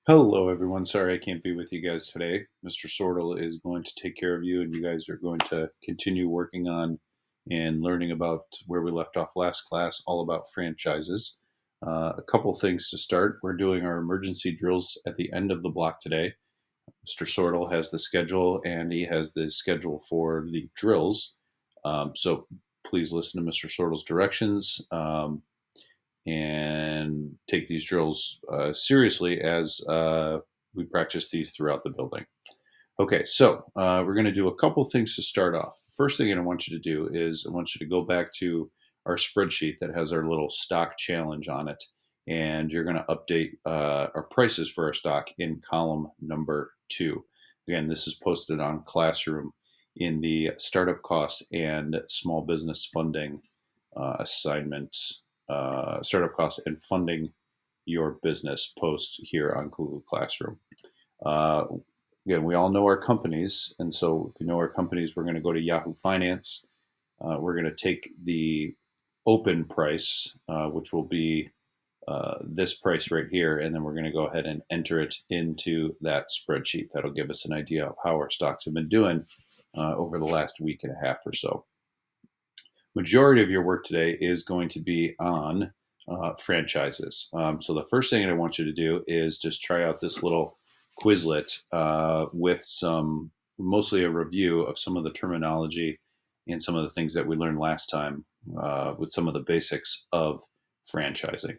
Hello, everyone. Sorry I can't be with you guys today. Mr. Sortle is going to take care of you, and you guys are going to continue working on and learning about where we left off last class, all about franchises. A couple things to start. We're doing our emergency drills at the end of the block today. Mr. Sortle has the schedule, and he has the schedule for the drills. So please listen to Mr. Sortle's directions. And take these drills seriously as we practice these throughout the building. Okay, so we're going to do a couple things to start off. First thing I want you to do is I want you to go back to our spreadsheet that has our little stock challenge on it, and you're going to update our prices for our stock in column number 2. Again, this is posted on Classroom in the startup costs and small business funding assignments, startup costs and funding your business post here on Google Classroom. Uh, Again, we all know our companies, and so if you know our companies, we're going to go to Yahoo Finance. We're going to take the open price, which will be this price right here, and then we're going to go ahead and enter it into that spreadsheet. That'll give us an idea of how our stocks have been doing over the last week and a half or so. Majority of your work today is going to be on franchises. So the first thing I want you to do is just try out this little Quizlet with mostly a review of some of the terminology and some of the things that we learned last time with some of the basics of franchising.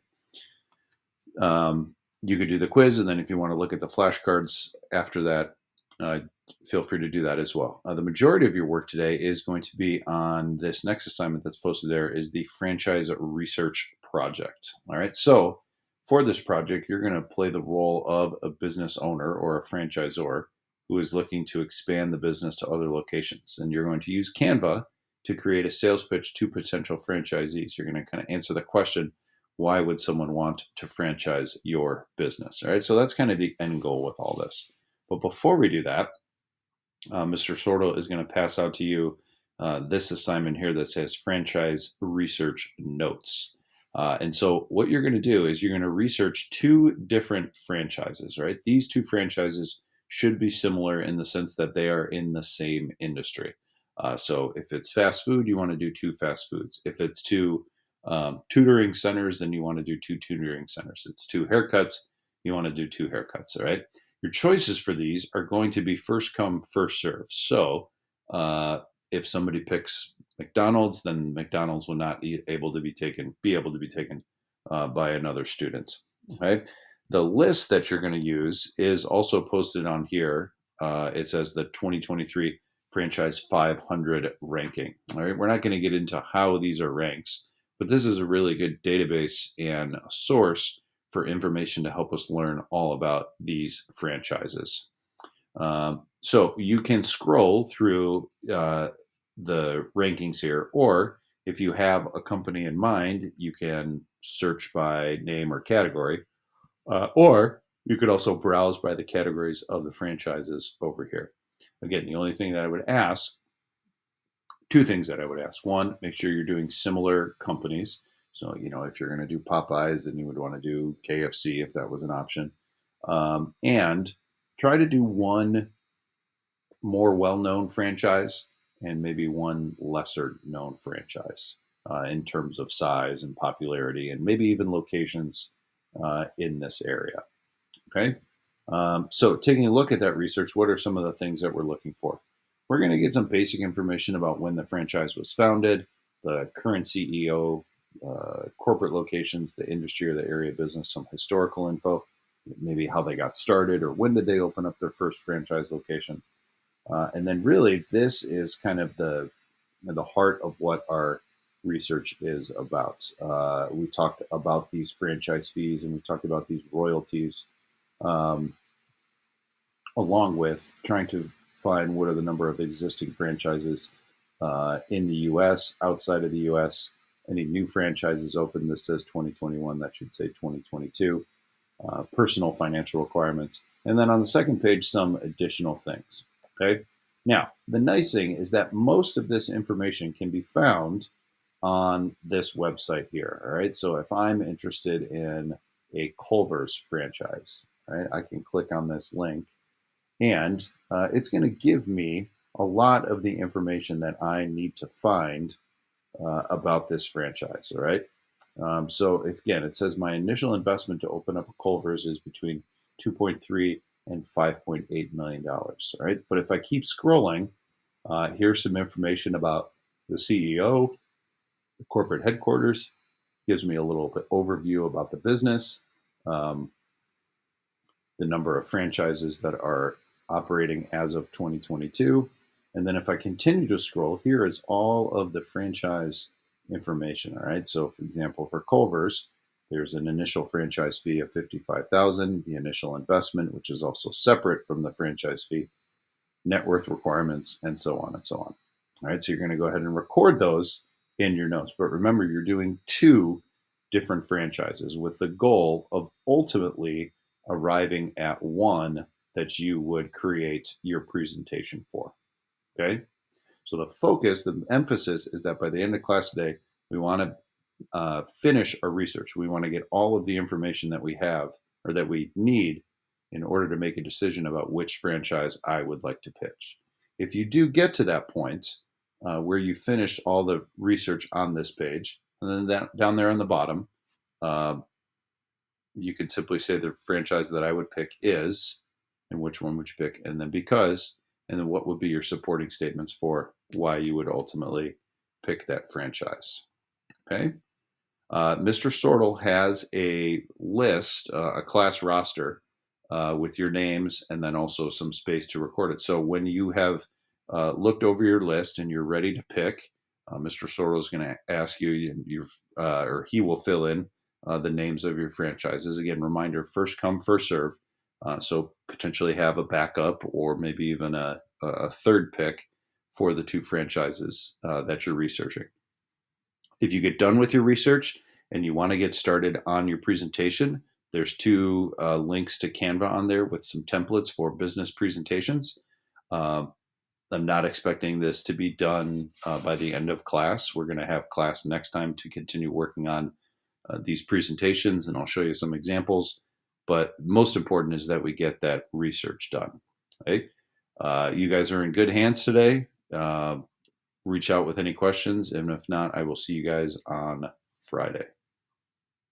You could do the quiz, and then if you want to look at the flashcards after that, feel free to do that as well. The majority of your work today is going to be on this next assignment that's posted there is the franchise research project. All right. So for this project, you're going to play the role of a business owner or a franchisor who is looking to expand the business to other locations. And you're going to use Canva to create a sales pitch to potential franchisees. You're going to kind of answer the question, why would someone want to franchise your business? All right. So that's kind of the end goal with all this. But before we do that, Mr. Sordo is going to pass out to you this assignment here that says franchise research notes. And so what you're going to do is you're going to research 2 different franchises, right? These 2 franchises should be similar in the sense that they are in the same industry. So if it's fast food, you want to do 2 fast foods. If it's 2 tutoring centers, then you want to do 2 tutoring centers. It's 2 haircuts, you want to do 2 haircuts, all right? Your choices for these are going to be first come, first serve. So if somebody picks McDonald's, then McDonald's will not be able to be taken by another student. Okay. The list that you're going to use is also posted on here. It says the 2023 Franchise 500 ranking. All right. We're not going to get into how these are ranks, but this is a really good database and source for information to help us learn all about these franchises. So you can scroll through the rankings here, or if you have a company in mind, you can search by name or category, or you could also browse by the categories of the franchises over here. Again, the only thing that I would ask, 2 things that I would ask. One, make sure you're doing similar companies. So, if you're going to do Popeyes, then you would want to do KFC if that was an option. And try to do one more well-known franchise and maybe one lesser known franchise in terms of size and popularity and maybe even locations in this area. Okay. So taking a look at that research, what are some of the things that we're looking for? We're going to get some basic information about when the franchise was founded, the current CEO, corporate locations, the industry or the area of business, some historical info, maybe how they got started or when did they open up their first franchise location. And then really this is kind of the heart of what our research is about. We talked about these franchise fees and we talked about these royalties, along with trying to find what are the number of existing franchises in the US, outside of the US, any new franchises open. This says 2021, that should say 2022. Personal financial requirements. And then on the second page, some additional things. Okay. Now, the nice thing is that most of this information can be found on this website here. All right. So if I'm interested in a Culver's franchise, right? I can click on this link, and it's going to give me a lot of the information that I need to find about this franchise. All right. So if, again, it says my initial investment to open up a Culver's is between 2.3 and 5.8 million dollars. All right. But if I keep scrolling, here's some information about the CEO, the corporate headquarters. Gives me a little bit overview about the business, um, the number of franchises that are operating as of 2022. And then if I continue to scroll, here is all of the franchise information. All right. So for example, for Culver's, there's an initial franchise fee of $55,000, the initial investment, which is also separate from the franchise fee, net worth requirements, and so on and so on. All right. So you're going to go ahead and record those in your notes. But remember, you're doing two different franchises with the goal of ultimately arriving at one that you would create your presentation for. Okay. So the focus, the emphasis is that by the end of class today, we want to finish our research. We want to get all of the information that we have or that we need in order to make a decision about which franchise I would like to pitch. If you do get to that point where you finished all the research on this page, and then down there on the bottom, uh, you could simply say the franchise that I would pick is, and which one would you pick, and then because, and then what would be your supporting statements for why you would ultimately pick that franchise. Okay. Mr. Sortle has a list, a class roster with your names and then also some space to record it. So when you have looked over your list and you're ready to pick, Mr. Sortle is going to ask you, or he will fill in the names of your franchises. Again, reminder, first come, first serve. So potentially have a backup or maybe even a third pick for the two franchises that you're researching. If you get done with your research and you want to get started on your presentation, there's two links to Canva on there with some templates for business presentations. I'm not expecting this to be done by the end of class. We're going to have class next time to continue working on these presentations, and I'll show you some examples. But most important is that we get that research done. Okay? You guys are in good hands today. Reach out with any questions, and if not, I will see you guys on Friday.